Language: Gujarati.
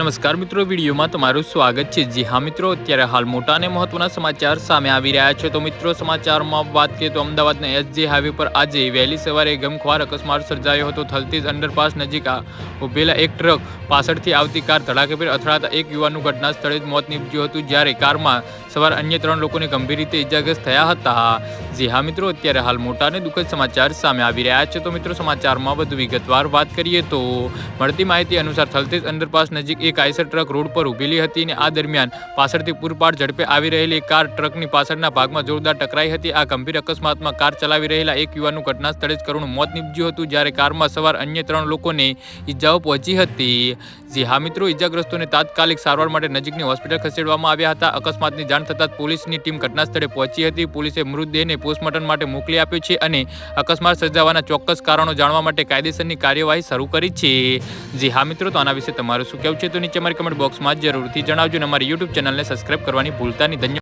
નમસ્કાર મિત્રો, વિડીયોમાં તમારું સ્વાગત છે। જી હા મિત્રો, અત્યારે હાલ મોટા અને મહત્વના સમાચાર સામે આવી રહ્યા છે। તો મિત્રો, સમાચારમાં વાત કરીએ તો અમદાવાદના એસજી હાઈવે પર આજે વહેલી સવારે ગમખ્વાર અકસ્માત સર્જાયો હતો। થલતેજ અંડરપાસ નજીક ઉભેલા એક ટ્રક પાછળથી આવતી કાર ધડાકેભેર અથડાતા એક યુવાનનું ઘટના સ્થળે જ મોત નીપજ્યું હતું, જ્યારે કારમાં સવાર અન્ય 3 લોકોને ગંભીર રીતે ઇજાગ્રસ્ત થયા હતા। જી હા મિત્રો, અત્યારે હાલ મોટા અને દુઃખદ સમાચાર સામે આવી રહ્યા છે। તો મિત્રો, સમાચારમાં વધુ વિગતવાર વાત કરીએ તો મળતી માહિતી અનુસાર થલતેજ અંડરપાસ નજીક એક આઈસર ટ્રક રોડ પર ઊભેલી હતી અને આ દરમિયાન પાછળથી પૂરપાટ ઝડપે આવી રહેલી કાર ટ્રકની પાછળના ભાગમાં જોરદાર ટકરાઈ હતી। આ ગંભીર અકસ્માતમાં કાર ચલાવી રહેલા એક યુવાનનું ઘટના સ્થળે જ કરુણ મોત નીપજ્યું હતું, જ્યારે કારમાં સવાર અન્ય 3 લોકોને ઈજાઓ પહોંચી હતી। જી હા મિત્રો, ઈજાગ્રસ્તોને તાત્કાલિક સારવાર માટે નજીકની હોસ્પિટલ ખસેડવામાં આવ્યા હતા। અકસ્માતની જાણ થતાં પોલીસની ટીમ ઘટના સ્થળે પહોંચી હતી। પોલીસે મૃતદેહને પોસ્ટમોર્ટમ માટે મોકલી આપ્યો છે અને અકસ્માત સર્જાવાના ચોક્કસ કારણો જાણવા માટે કાયદેસરની કાર્યવાહી શરૂ કરી છે। જી હા મિત્રો, તો આના વિશે તમારું શું કહેવું છે તો નીચે અમારી કમેન્ટ બોક્સમાં જરૂરથી જણાવજો અને અમારી યુટ્યુબ ચેનલને સબસ્ક્રાઇબ કરવાની ભૂલતા નહીં। ધન્યવાદ।